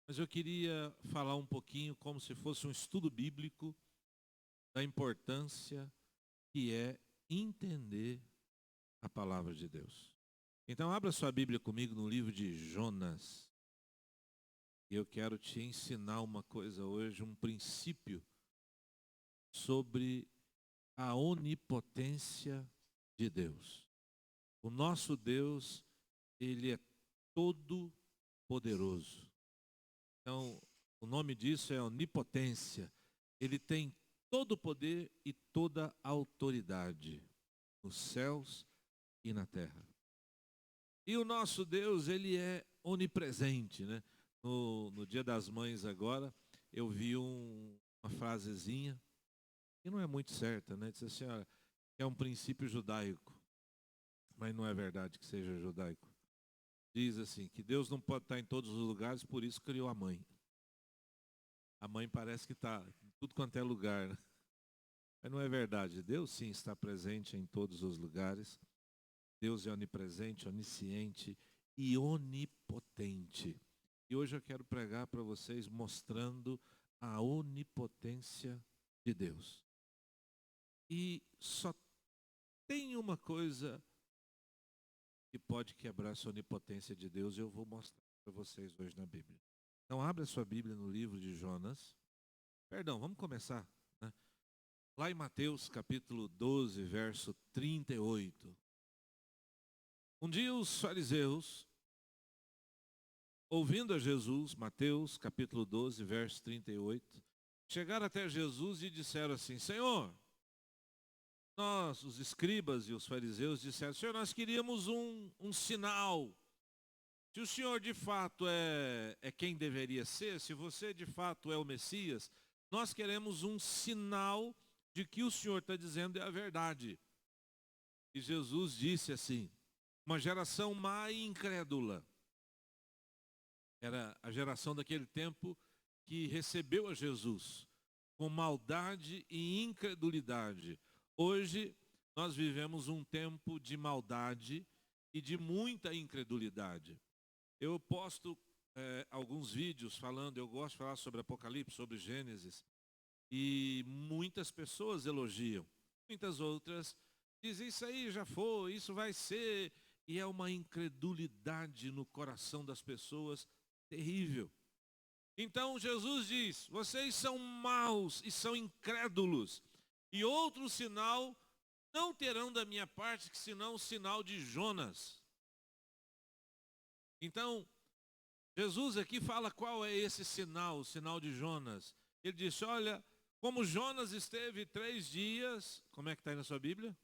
Mas eu queria falar um pouquinho como se fosse um estudo bíblico da importância que é entender a palavra de Deus. Então abra sua Bíblia comigo no livro de Jonas. E eu quero te ensinar uma coisa hoje, um princípio sobre a onipotência de Deus. O nosso Deus, ele é todo poderoso. Então, o nome disso é onipotência. Ele tem todo o poder e toda a autoridade nos céus e na terra. E o nosso Deus, ele é onipresente, né? No Dia das Mães agora, eu vi uma frasezinha, que não é muito certa, né? Diz assim, olha, é um princípio judaico, mas não é verdade que seja judaico. Diz assim, que Deus não pode estar em todos os lugares, por isso criou a mãe. A mãe parece que está em tudo quanto é lugar, né? Mas não é verdade. Deus sim está presente em todos os lugares. Deus é onipresente, onisciente e onipotente. E hoje eu quero pregar para vocês mostrando a onipotência de Deus. E só tem uma coisa que pode quebrar essa onipotência de Deus e eu vou mostrar para vocês hoje na Bíblia. Então abra sua Bíblia no livro de Jonas. Perdão, vamos começar, né? Lá em Mateus capítulo 12, verso 38. Um dia os fariseus, ouvindo a Jesus, Mateus capítulo 12, verso 38, chegaram até Jesus e disseram assim: Senhor, nós, os escribas e os fariseus, disseram: Senhor, nós queríamos um sinal. Se o Senhor de fato é quem deveria ser, se você de fato é o Messias, nós queremos um sinal de que o Senhor está dizendo é a verdade. E Jesus disse assim: uma geração má e incrédula. Era a geração daquele tempo que recebeu a Jesus com maldade e incredulidade. Hoje nós vivemos um tempo de maldade e de muita incredulidade. Eu posto alguns vídeos falando, eu gosto de falar sobre Apocalipse, sobre Gênesis, e muitas pessoas elogiam, muitas outras dizem isso aí já foi, isso vai ser, e é uma incredulidade no coração das pessoas terrível. Então Jesus diz: vocês são maus e são incrédulos, e outro sinal não terão da minha parte que senão o sinal de Jonas. Então Jesus aqui fala qual é esse sinal, o sinal de Jonas. Ele disse: olha, como Jonas esteve 3 dias, como é que está aí na sua Bíblia?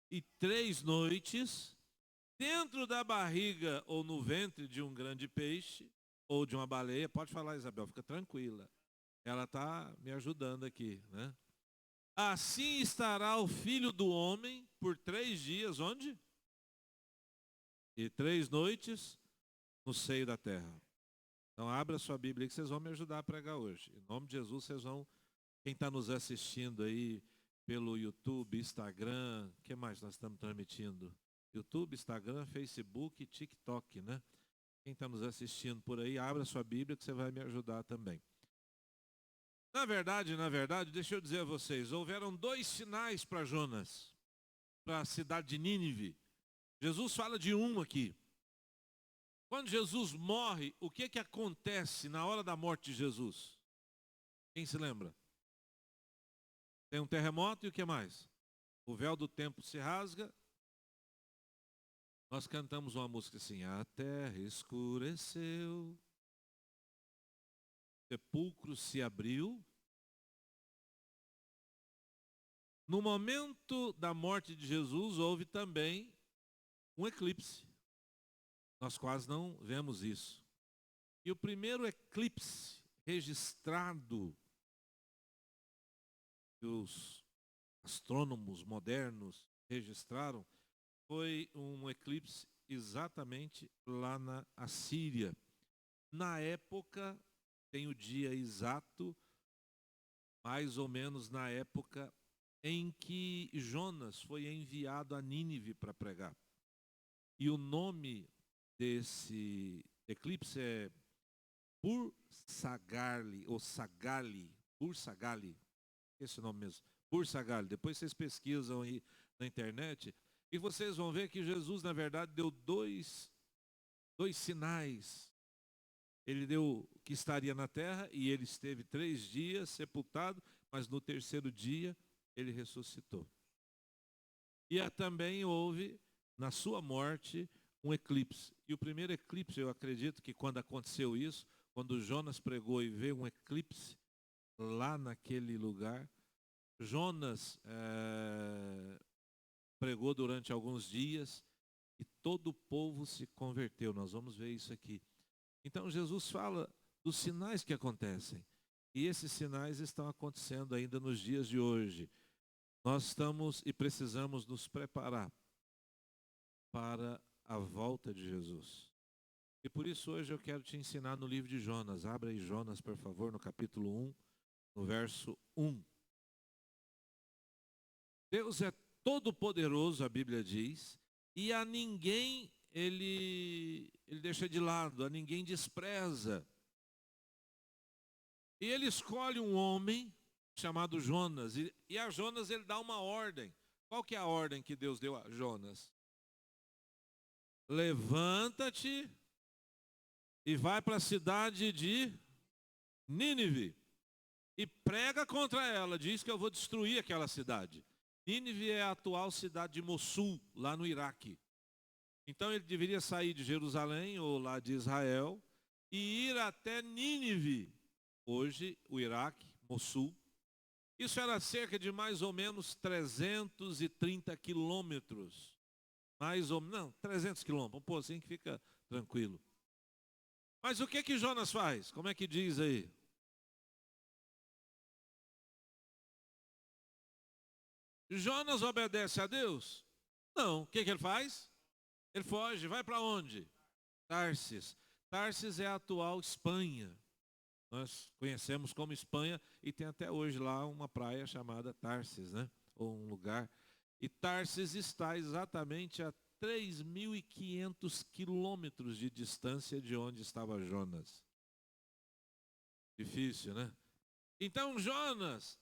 E 3 noites, dentro da barriga ou no ventre de um grande peixe, ou de uma baleia, pode falar, Isabel, fica tranquila. Ela está me ajudando aqui, né? Assim estará o Filho do Homem por 3 dias, onde? E 3 noites no seio da terra. Então abra sua Bíblia aí que vocês vão me ajudar a pregar hoje. Em nome de Jesus, vocês vão, quem está nos assistindo aí pelo YouTube, Instagram, o que mais nós estamos transmitindo? YouTube, Instagram, Facebook e TikTok, né? Quem está nos assistindo por aí, abra sua Bíblia que você vai me ajudar também. Na verdade, deixa eu dizer a vocês, houveram 2 sinais para Jonas, para a cidade de Nínive. Jesus fala de um aqui. Quando Jesus morre, o que acontece na hora da morte de Jesus? Quem se lembra? Tem um terremoto e o que mais? O véu do templo se rasga. Nós cantamos uma música assim: a terra escureceu, o sepulcro se abriu. No momento da morte de Jesus, houve também um eclipse. Nós quase não vemos isso. E o primeiro eclipse registrado que os astrônomos modernos registraram foi um eclipse exatamente lá na Assíria. Na época, tem o dia exato, mais ou menos na época em que Jonas foi enviado a Nínive para pregar. E o nome desse eclipse é Bursagali, ou Sagali, Bursagali, esse nome mesmo, Bursagali. Depois vocês pesquisam aí na internet e vocês vão ver que Jesus, na verdade, deu dois sinais. Ele deu que estaria na terra e ele esteve 3 dias sepultado, mas no terceiro dia ele ressuscitou. E também houve, na sua morte, um eclipse. E o primeiro eclipse, eu acredito que quando aconteceu isso, quando Jonas pregou e veio um eclipse lá naquele lugar, Jonas pregou durante alguns dias e todo o povo se converteu. Nós vamos ver isso aqui. Então Jesus fala dos sinais que acontecem. E esses sinais estão acontecendo ainda nos dias de hoje. Nós estamos e precisamos nos preparar para a volta de Jesus. E por isso hoje eu quero te ensinar no livro de Jonas. Abra aí Jonas, por favor, no capítulo 1, no verso 1. Deus é todo poderoso, a Bíblia diz, e a ninguém ele deixa de lado, a ninguém despreza. E ele escolhe um homem chamado Jonas, e a Jonas ele dá uma ordem. Qual que é a ordem que Deus deu a Jonas? Levanta-te e vai para a cidade de Nínive e prega contra ela. Diz que eu vou destruir aquela cidade. Nínive é a atual cidade de Mossul, lá no Iraque. Então ele deveria sair de Jerusalém ou lá de Israel e ir até Nínive, hoje o Iraque, Mossul. Isso era cerca de mais ou menos 330 quilômetros. Mais ou menos, não, 300 quilômetros, vamos pôr assim que fica tranquilo. Mas o que Jonas faz? Como é que diz aí? Jonas obedece a Deus? Não. O que ele faz? Ele foge. Vai para onde? Tarsis. Tarsis é a atual Espanha. Nós conhecemos como Espanha e tem até hoje lá uma praia chamada Tarsis, né? Ou um lugar. E Tarsis está exatamente a 3.500 quilômetros de distância de onde estava Jonas. Difícil, né? Então Jonas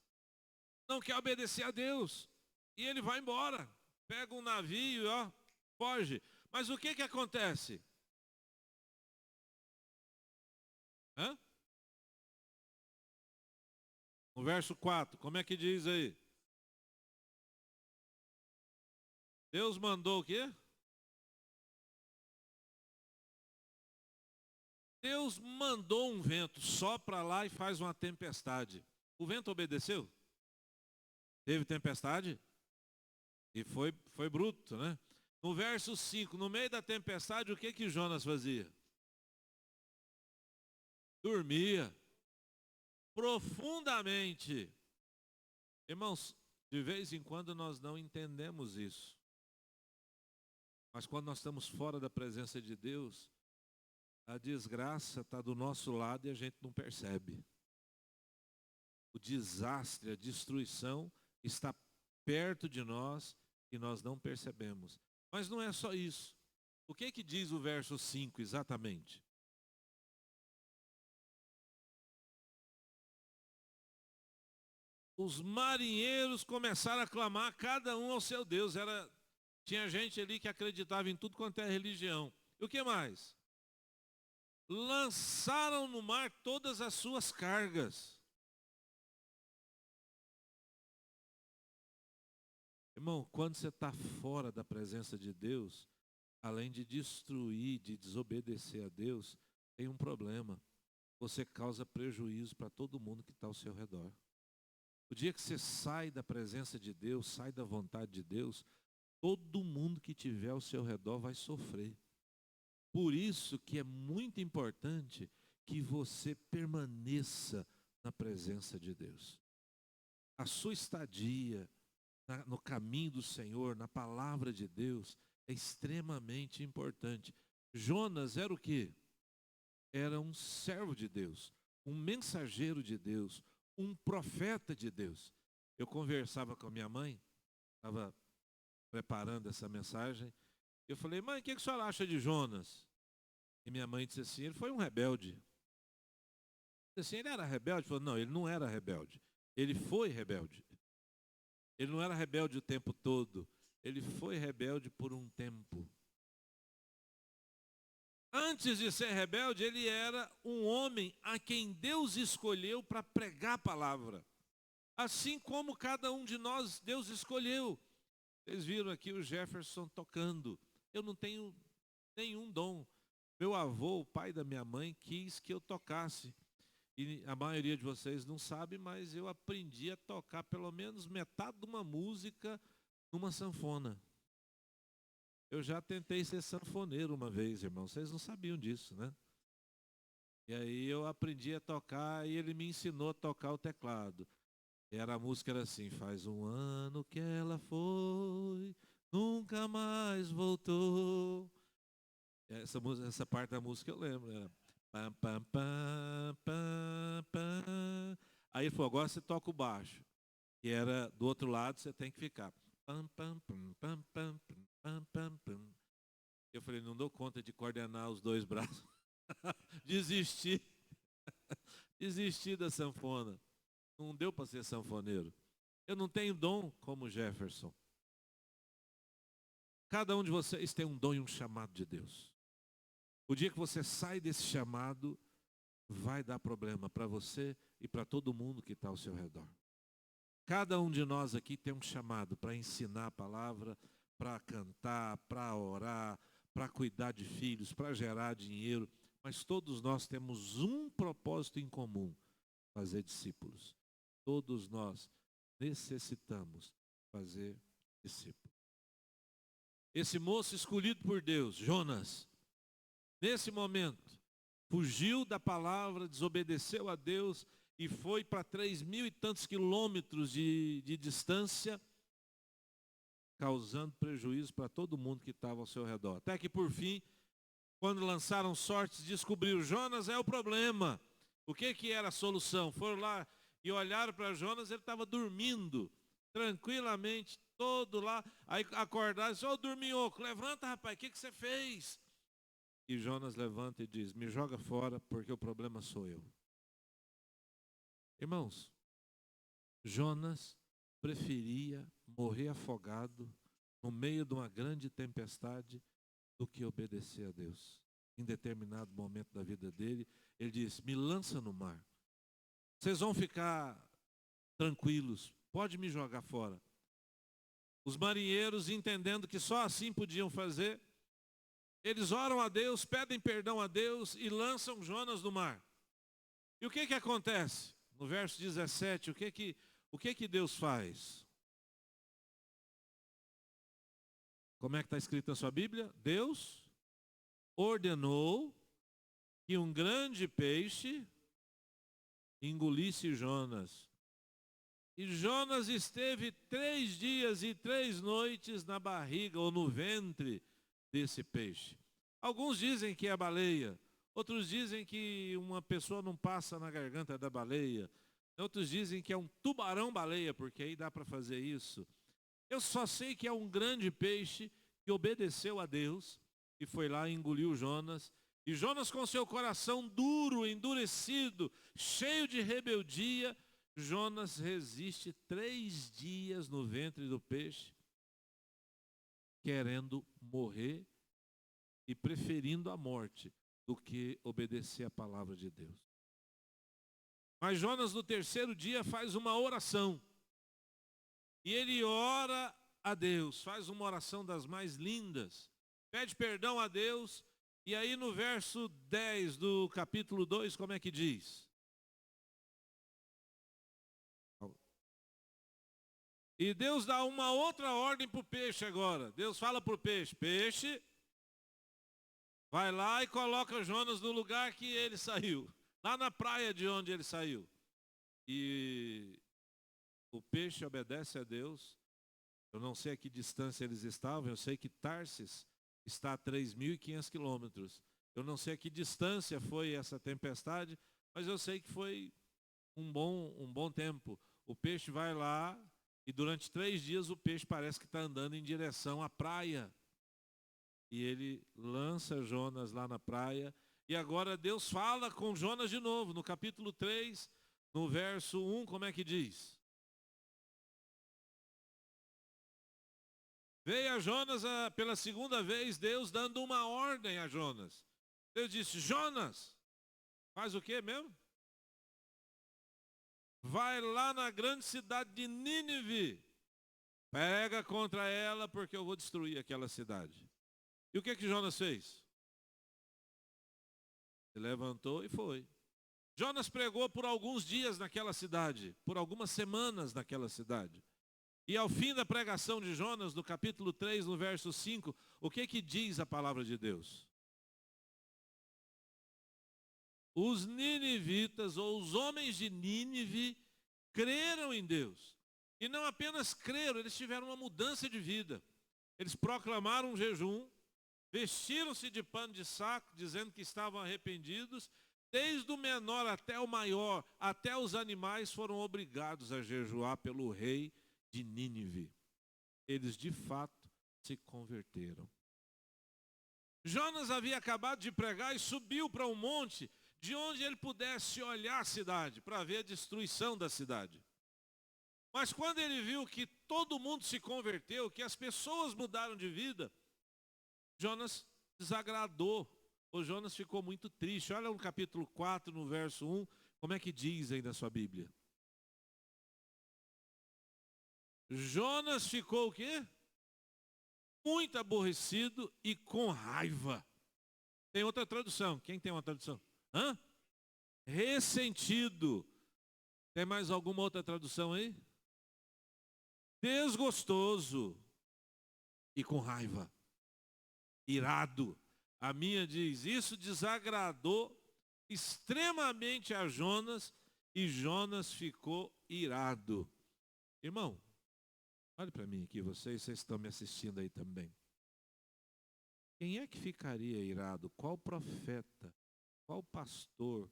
não quer obedecer a Deus. E ele vai embora. Pega um navio, ó, foge. Mas o que acontece? Hã? No verso 4, como é que diz aí? Deus mandou o quê? Deus mandou um vento, sopra lá e faz uma tempestade. O vento obedeceu? Teve tempestade? E foi bruto, né? No verso 5, no meio da tempestade, o que Jonas fazia? Dormia profundamente. Irmãos, de vez em quando nós não entendemos isso. Mas quando nós estamos fora da presença de Deus, a desgraça está do nosso lado e a gente não percebe. O desastre, a destruição está perto de nós e nós não percebemos. Mas não é só isso. O que diz o verso 5 exatamente? Os marinheiros começaram a clamar, cada um ao seu Deus. Tinha gente ali que acreditava em tudo quanto é religião. E o que mais? Lançaram no mar todas as suas cargas. Irmão, quando você está fora da presença de Deus, além de destruir, de desobedecer a Deus, tem um problema. Você causa prejuízo para todo mundo que está ao seu redor. O dia que você sai da presença de Deus, sai da vontade de Deus, todo mundo que tiver ao seu redor vai sofrer. Por isso que é muito importante que você permaneça na presença de Deus. A sua estadia no caminho do Senhor, na palavra de Deus, é extremamente importante. Jonas era o quê? Era um servo de Deus, um mensageiro de Deus, um profeta de Deus. Eu conversava com a minha mãe, estava preparando essa mensagem, eu falei, mãe, o que a senhora acha de Jonas? E minha mãe disse assim, ele foi um rebelde. Assim, ele era rebelde? Ele falou, não, ele não era rebelde. Ele foi rebelde. Ele não era rebelde o tempo todo. Ele foi rebelde por um tempo. Antes de ser rebelde, ele era um homem a quem Deus escolheu para pregar a palavra. Assim como cada um de nós, Deus escolheu. Vocês viram aqui o Jefferson tocando. Eu não tenho nenhum dom. Meu avô, o pai da minha mãe, quis que eu tocasse. E a maioria de vocês não sabe, mas eu aprendi a tocar pelo menos metade de uma música numa sanfona. Eu já tentei ser sanfoneiro uma vez, irmão. Vocês não sabiam disso, né? E aí eu aprendi a tocar e ele me ensinou a tocar o teclado. A música era assim: faz um ano que ela foi, nunca mais voltou. Essa parte da música eu lembro. Era pam, pam, pam, pam, pam. Aí ele falou, agora você toca o baixo. Que era do outro lado, você tem que ficar. Pam, pam, pam, pam, pam, pam, pam, pam. Eu falei, não dou conta de coordenar os dois braços. Desisti. Desisti da sanfona. Não deu para ser sanfoneiro. Eu não tenho dom como Jefferson. Cada um de vocês tem um dom e um chamado de Deus. O dia que você sai desse chamado, vai dar problema para você e para todo mundo que está ao seu redor. Cada um de nós aqui tem um chamado para ensinar a palavra, para cantar, para orar, para cuidar de filhos, para gerar dinheiro. Mas todos nós temos um propósito em comum: fazer discípulos. Todos nós necessitamos fazer discípulos. Esse moço escolhido por Deus, Jonas, nesse momento, fugiu da palavra, desobedeceu a Deus e foi para 3.000 e tantos quilômetros de distância, causando prejuízo para todo mundo que estava ao seu redor. Até que por fim, quando lançaram sortes, descobriram: Jonas é o problema. O que era a solução? Foram lá e olharam para Jonas, ele estava dormindo, tranquilamente, todo lá. Aí acordaram e disse: ô dorminhoco, levanta, rapaz, o que você fez? E Jonas levanta e diz: me joga fora, porque o problema sou eu. Irmãos, Jonas preferia morrer afogado no meio de uma grande tempestade do que obedecer a Deus. Em determinado momento da vida dele, ele disse: me lança no mar. Vocês vão ficar tranquilos, pode me jogar fora. Os marinheiros, entendendo que só assim podiam fazer, eles oram a Deus, pedem perdão a Deus e lançam Jonas no mar. E o que acontece? No verso 17, o que Deus faz? Como é que está escrito na sua Bíblia? Deus ordenou que um grande peixe engolisse Jonas. E Jonas esteve 3 dias e 3 noites na barriga ou no ventre desse peixe. Alguns dizem que é baleia, outros dizem que uma pessoa não passa na garganta da baleia, outros dizem que é um tubarão-baleia, porque aí dá para fazer isso. Eu só sei que é um grande peixe que obedeceu a Deus e foi lá e engoliu Jonas. E Jonas, com seu coração duro, endurecido, cheio de rebeldia, Jonas resiste 3 dias no ventre do peixe, querendo morrer e preferindo a morte do que obedecer a palavra de Deus. Mas Jonas, no 3º dia, faz uma oração. E ele ora a Deus, faz uma oração das mais lindas, pede perdão a Deus. E aí no verso 10 do capítulo 2, como é que diz? E Deus dá uma outra ordem para o peixe agora. Deus fala para o peixe: peixe, vai lá e coloca Jonas no lugar que ele saiu, lá na praia de onde ele saiu. E o peixe obedece a Deus. Eu não sei a que distância eles estavam, eu sei que Tarsis está a 3.500 quilômetros. Eu não sei a que distância foi essa tempestade, mas eu sei que foi um bom tempo. O peixe vai lá e durante 3 dias o peixe parece que está andando em direção à praia. E ele lança Jonas lá na praia E agora Deus fala com Jonas de novo, no capítulo 3, no verso 1, como é que diz? Veio a Jonas pela segunda vez, Deus dando uma ordem a Jonas. Deus disse, Jonas, faz o quê mesmo? Vai lá na grande cidade de Nínive, prega contra ela, porque eu vou destruir aquela cidade. E o que Jonas fez? Ele levantou e foi. Jonas pregou por alguns dias naquela cidade, por algumas semanas naquela cidade. E ao fim da pregação de Jonas, no capítulo 3, no verso 5, o que diz a palavra de Deus? Os ninivitas, ou os homens de Nínive, creram em Deus. E não apenas creram, eles tiveram uma mudança de vida. Eles proclamaram um jejum, vestiram-se de pano de saco, dizendo que estavam arrependidos. Desde o menor até o maior, até os animais foram obrigados a jejuar pelo rei de Nínive. Eles de fato se converteram. Jonas havia acabado de pregar e subiu para um monte de onde ele pudesse olhar a cidade, para ver a destruição da cidade. Mas quando ele viu que todo mundo se converteu, que as pessoas mudaram de vida, Jonas desagradou. O Jonas ficou muito triste. Olha no capítulo 4, no verso 1, como é que diz aí na sua Bíblia? Jonas ficou o quê? Muito aborrecido e com raiva. Tem outra tradução. Quem tem uma tradução? Hã? Ressentido. Tem mais alguma outra tradução aí? Desgostoso e com raiva. Irado. A minha diz, isso desagradou extremamente a Jonas e Jonas ficou irado. Irmão, olhe para mim aqui, vocês estão me assistindo aí também. Quem é que ficaria irado? Qual profeta, qual pastor,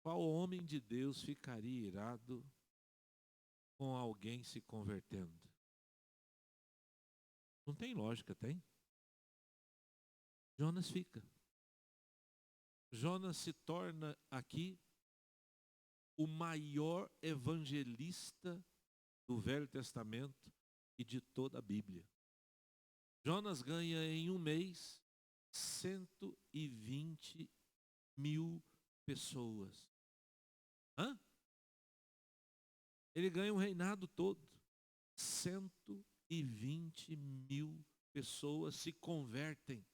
qual homem de Deus ficaria irado com alguém se convertendo? Não tem lógica, tem? Jonas fica. Jonas se torna aqui o maior evangelista do Velho Testamento e de toda a Bíblia. Jonas ganha em um mês 120 mil pessoas. Hã? Ele ganha um reinado todo. 120 mil pessoas se convertem,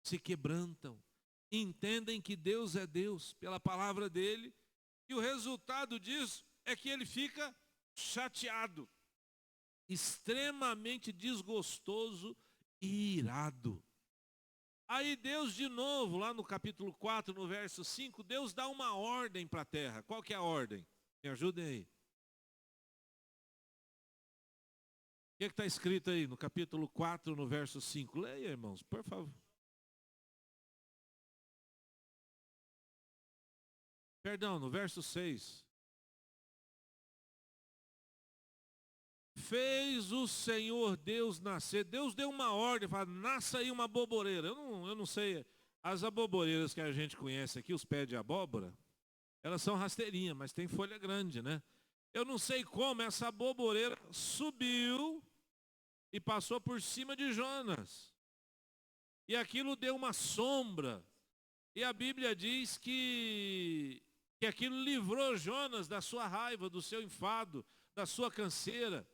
se quebrantam, entendem que Deus é Deus pela palavra dele, e o resultado disso é que ele fica chateado, extremamente desgostoso e irado. Aí Deus de novo, lá no capítulo 4, no verso 5, Deus dá uma ordem para a terra. Qual que é a ordem? Me ajudem aí. O que está escrito aí no capítulo 4, no verso 5? Leia, irmãos, por favor. Perdão, no verso 6. Fez o Senhor Deus nascer. Deus deu uma ordem, fala, nasça aí uma aboboreira. Eu não sei, as aboboreiras que a gente conhece aqui, os pés de abóbora, elas são rasteirinhas, mas tem folha grande, né? Eu não sei como essa aboboreira subiu e passou por cima de Jonas. E aquilo deu uma sombra. E a Bíblia diz que aquilo livrou Jonas da sua raiva, do seu enfado, da sua canseira.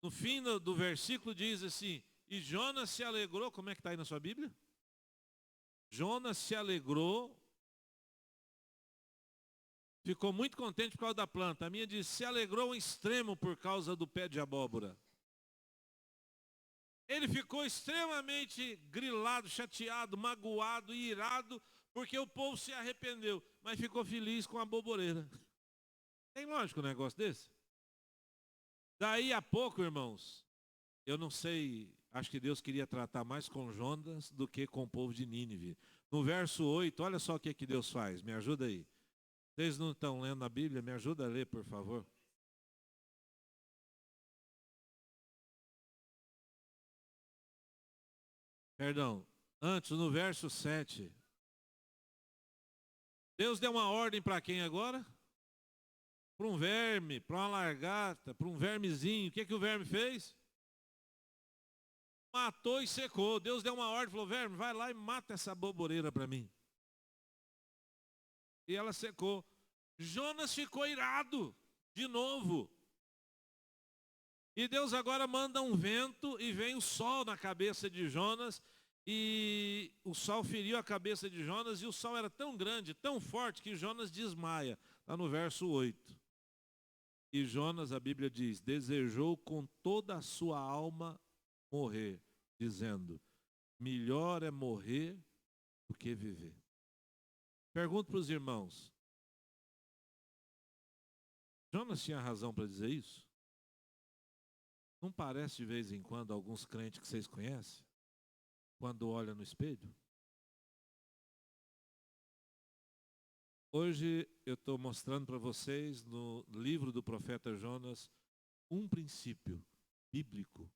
No fim do versículo diz assim, e Jonas se alegrou, como é que está aí na sua Bíblia? Jonas se alegrou, ficou muito contente por causa da planta. A minha diz, se alegrou ao extremo por causa do pé de abóbora. Ele ficou extremamente grilado, chateado, magoado e irado, porque o povo se arrependeu, mas ficou feliz com a aboboreira. Tem lógico um negócio desse? Daí a pouco, irmãos, eu não sei, acho que Deus queria tratar mais com Jonas do que com o povo de Nínive. No verso 8, olha só o que Deus faz, me ajuda aí. Vocês não estão lendo a Bíblia? Me ajuda a ler, por favor. Perdão, antes, no verso 7, Deus deu uma ordem para quem agora? Para um verme, para uma lagarta, para um vermezinho. O que o verme fez? Matou e secou. Deus deu uma ordem, falou: verme, vai lá e mata essa boboreira para mim. E ela secou. Jonas ficou irado de novo. E Deus agora manda um vento e vem o sol na cabeça de Jonas. E o sol feriu a cabeça de Jonas e o sol era tão grande, tão forte, que Jonas desmaia. Está no verso 8. E Jonas, a Bíblia diz, desejou com toda a sua alma morrer, dizendo, melhor é morrer do que viver. Pergunto para os irmãos, Jonas tinha razão para dizer isso? Não parece de vez em quando alguns crentes que vocês conhecem, quando olham no espelho? Hoje eu estou mostrando para vocês no livro do profeta Jonas um princípio bíblico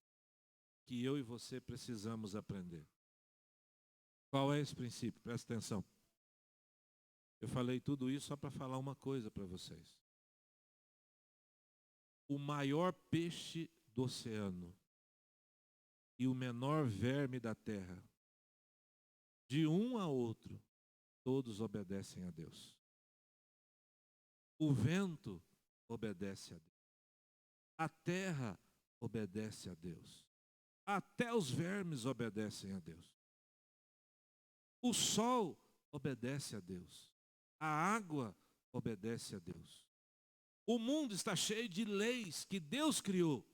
que eu e você precisamos aprender. Qual é esse princípio? Presta atenção. Eu falei tudo isso só para falar uma coisa para vocês. O maior peixe do oceano e o menor verme da terra, de um a outro, todos obedecem a Deus. O vento obedece a Deus. A terra obedece a Deus. Até os vermes obedecem a Deus. O sol obedece a Deus. A água obedece a Deus. O mundo está cheio de leis que Deus criou.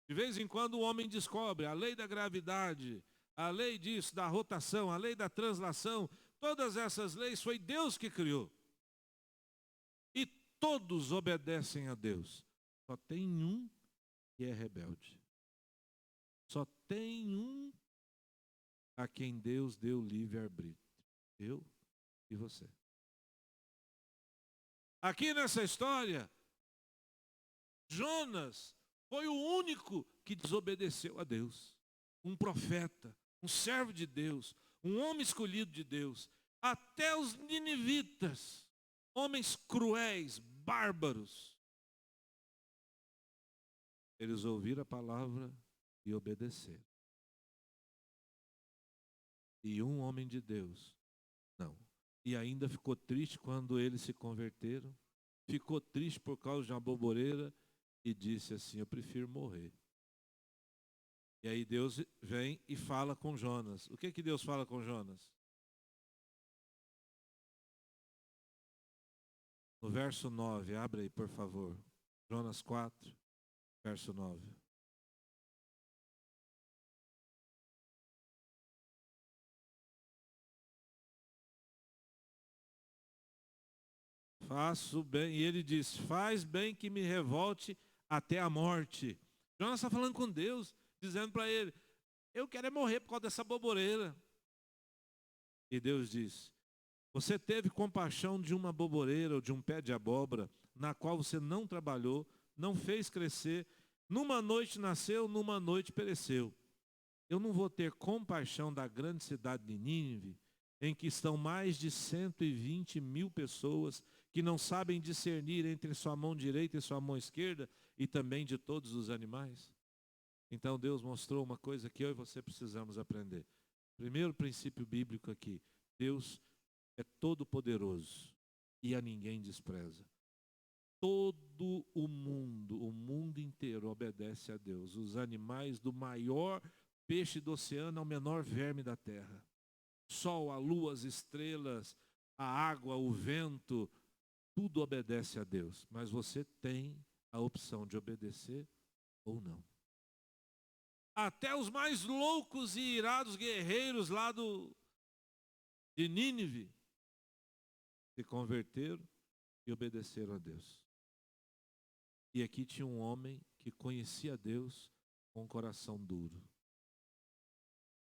De vez em quando o homem descobre a lei da gravidade, a lei disso, da rotação, a lei da translação. Todas essas leis foi Deus que criou. E todos obedecem a Deus. Só tem um que é rebelde. Só tem um a quem Deus deu livre-arbítrio. Eu e você. Aqui nessa história, Jonas foi o único que desobedeceu a Deus. Um profeta, um servo de Deus, um homem escolhido de Deus. Até os ninivitas, homens cruéis, bárbaros, eles ouviram a palavra e obedeceram. E um homem de Deus, não. E ainda ficou triste quando eles se converteram. Ficou triste por causa de uma boboreira e disse assim, eu prefiro morrer. E aí Deus vem e fala com Jonas. O que Deus fala com Jonas? No verso 9, abre aí por favor. Jonas 4, verso 9. Faço bem, e ele diz, faz bem que me revolte até a morte. Jonas está falando com Deus, dizendo para ele, eu quero é morrer por causa dessa boboreira. E Deus diz, você teve compaixão de uma boboreira ou de um pé de abóbora, na qual você não trabalhou, não fez crescer, numa noite nasceu, numa noite pereceu. Eu não vou ter compaixão da grande cidade de Nínive, em que estão mais de 120 mil pessoas que não sabem discernir entre sua mão direita e sua mão esquerda e também de todos os animais? Então Deus mostrou uma coisa que eu e você precisamos aprender. Primeiro princípio bíblico aqui, Deus é todo poderoso e a ninguém despreza. Todo o mundo inteiro obedece a Deus. Os animais do maior peixe do oceano ao menor verme da terra. Sol, a lua, as estrelas, a água, o vento, tudo obedece a Deus. Mas você tem a opção de obedecer ou não. Até os mais loucos e irados guerreiros lá de Nínive se converteram e obedeceram a Deus. E aqui tinha um homem que conhecia Deus com um coração duro.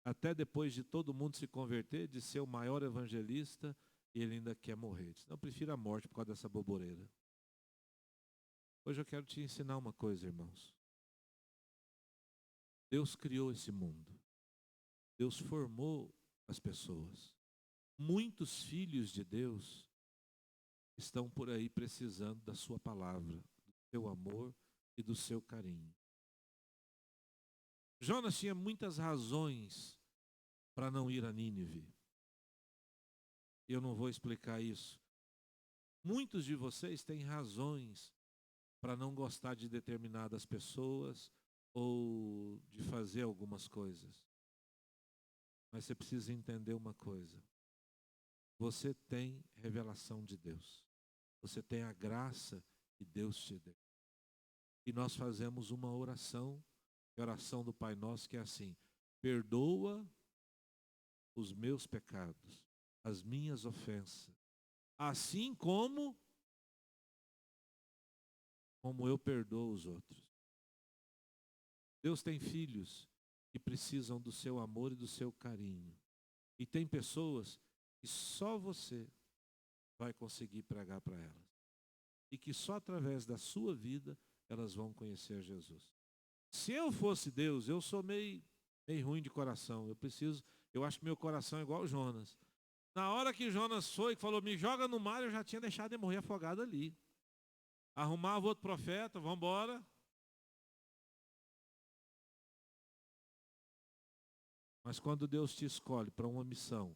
Até depois de todo mundo se converter, de ser o maior evangelista, ele ainda quer morrer. Diz, não, eu prefiro a morte por causa dessa boboreira. Hoje eu quero te ensinar uma coisa, irmãos. Deus criou esse mundo. Deus formou as pessoas. Muitos filhos de Deus estão por aí precisando da sua palavra, do seu amor e do seu carinho. Jonas tinha muitas razões para não ir a Nínive. Eu não vou explicar isso. Muitos de vocês têm razões para não gostar de determinadas pessoas ou de fazer algumas coisas. Mas você precisa entender uma coisa. Você tem revelação de Deus. Você tem a graça que Deus te deu. E nós fazemos uma oração, a oração do Pai Nosso, que é assim: perdoa os meus pecados, as minhas ofensas, assim como eu perdoo os outros. Deus tem filhos que precisam do seu amor e do seu carinho. E tem pessoas que só você vai conseguir pregar para elas. E que só através da sua vida elas vão conhecer Jesus. Se eu fosse Deus, eu sou meio ruim de coração. Eu acho que meu coração é igual o Jonas. Na hora que Jonas foi e falou, me joga no mar, eu já tinha deixado de morrer afogado ali. Arrumava outro profeta, vamos embora. Mas quando Deus te escolhe para uma missão,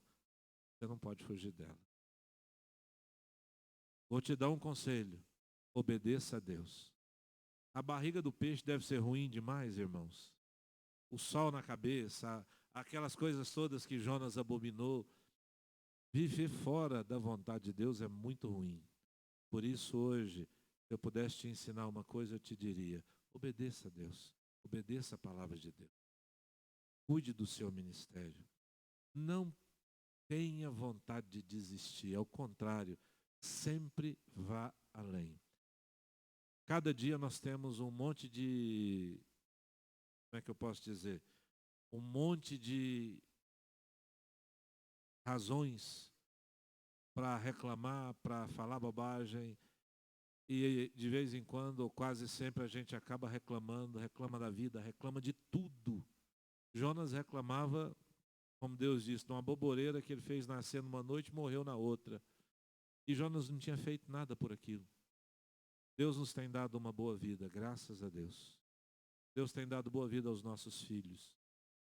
você não pode fugir dela. Vou te dar um conselho. Obedeça a Deus. A barriga do peixe deve ser ruim demais, irmãos. O sol na cabeça, aquelas coisas todas que Jonas abominou. Viver fora da vontade de Deus é muito ruim. Por isso hoje, se eu pudesse te ensinar uma coisa, eu te diria: obedeça a Deus. Obedeça a palavra de Deus. Cuide do seu ministério. Não tenha vontade de desistir. Ao contrário, sempre vá além. Cada dia nós temos um monte de, como é que eu posso dizer? Um monte de razões para reclamar, para falar bobagem. E de vez em quando, ou quase sempre, a gente acaba reclamando, reclama da vida, reclama de tudo. Jonas reclamava, como Deus disse, de uma boboreira que ele fez nascer numa noite e morreu na outra. E Jonas não tinha feito nada por aquilo. Deus nos tem dado uma boa vida, graças a Deus. Deus tem dado boa vida aos nossos filhos.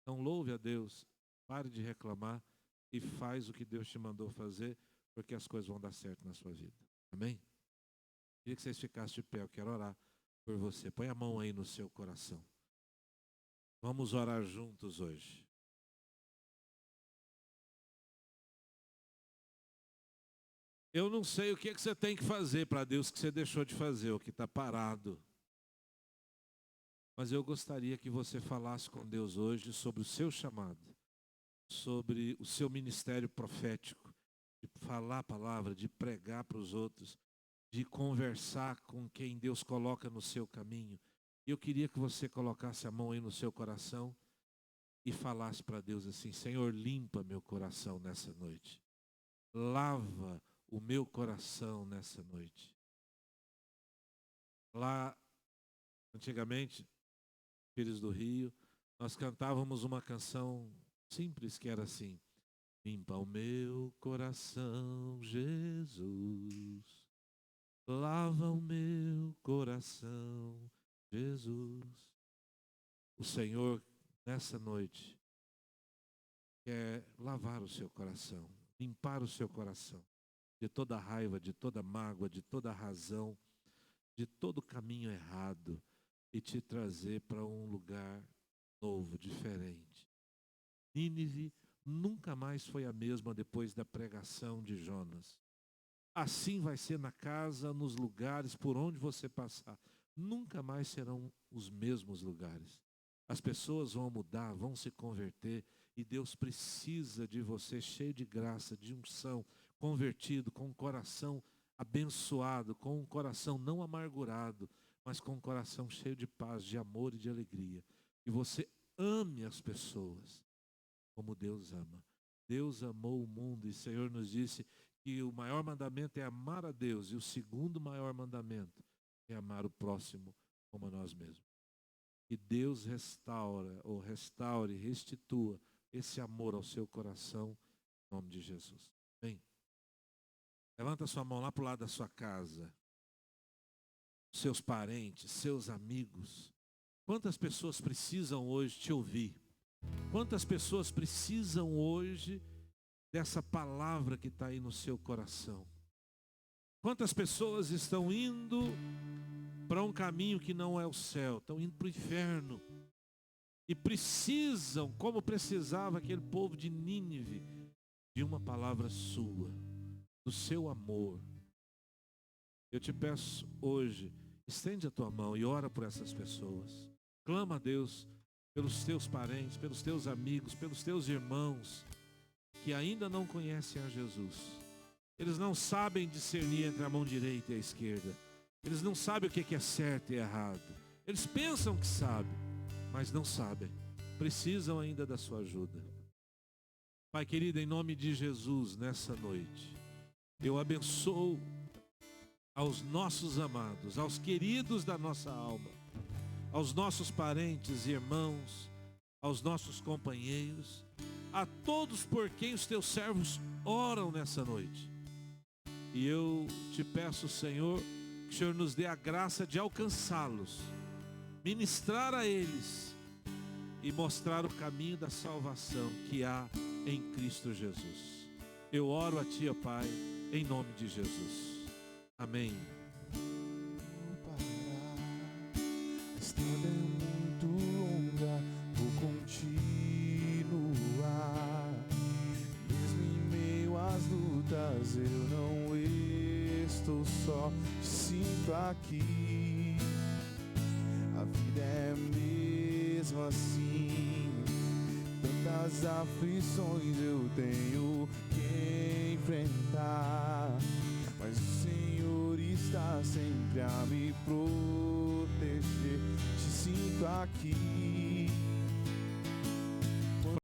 Então louve a Deus, pare de reclamar e faz o que Deus te mandou fazer, porque as coisas vão dar certo na sua vida. Amém? Queria que vocês ficassem de pé, eu quero orar por você. Põe a mão aí no seu coração. Vamos orar juntos hoje. Eu não sei o que você tem que fazer para Deus que você deixou de fazer, o que está parado. Mas eu gostaria que você falasse com Deus hoje sobre o seu chamado, sobre o seu ministério profético, de falar a palavra, de pregar para os outros, de conversar com quem Deus coloca no seu caminho. Eu queria que você colocasse a mão aí no seu coração e falasse para Deus assim: Senhor, limpa meu coração nessa noite. Lava o meu coração nessa noite. Lá, antigamente, Filhos do Rio, nós cantávamos uma canção simples que era assim: limpa o meu coração, Jesus. Lava o meu coração, Jesus. O Senhor, nessa noite, quer lavar o seu coração, limpar o seu coração de toda raiva, de toda mágoa, de toda razão, de todo caminho errado e te trazer para um lugar novo, diferente. Nínive nunca mais foi a mesma depois da pregação de Jonas. Assim vai ser na casa, nos lugares por onde você passar. Nunca mais serão os mesmos lugares. As pessoas vão mudar, vão se converter e Deus precisa de você cheio de graça, de unção, convertido, com um coração abençoado, com um coração não amargurado, mas com um coração cheio de paz, de amor e de alegria. E você ame as pessoas como Deus ama. Deus amou o mundo e o Senhor nos disse que o maior mandamento é amar a Deus e o segundo maior mandamento é amar o próximo como a nós mesmos. Que Deus restaure, restitua esse amor ao seu coração, em nome de Jesus. Amém? Levanta sua mão lá para o lado da sua casa. Seus parentes, seus amigos. Quantas pessoas precisam hoje te ouvir? Quantas pessoas precisam hoje dessa palavra que está aí no seu coração? Quantas pessoas estão indo para um caminho que não é o céu, estão indo para o inferno e precisam, como precisava aquele povo de Nínive, de uma palavra sua, do seu amor. Eu te peço hoje, estende a tua mão e ora por essas pessoas. Clama a Deus pelos teus parentes, pelos teus amigos, pelos teus irmãos que ainda não conhecem a Jesus. Eles não sabem discernir entre a mão direita e a esquerda. Eles não sabem o que é certo e errado. Eles pensam que sabem, mas não sabem. Precisam ainda da sua ajuda. Pai querido, em nome de Jesus, nessa noite, eu abençoo aos nossos amados, aos queridos da nossa alma, aos nossos parentes e irmãos, aos nossos companheiros, a todos por quem os teus servos oram nessa noite. E eu te peço, Senhor, que o Senhor nos dê a graça de alcançá-los, ministrar a eles e mostrar o caminho da salvação que há em Cristo Jesus. Eu oro a Ti, ó Pai, em nome de Jesus. Amém. A estrada é muito longa, vou continuar. Mesmo em meio às lutas, eu não estou só, te sinto aqui. A vida é mesmo assim, tantas aflições eu tenho que enfrentar, mas o Senhor está sempre a me proteger. Te sinto aqui.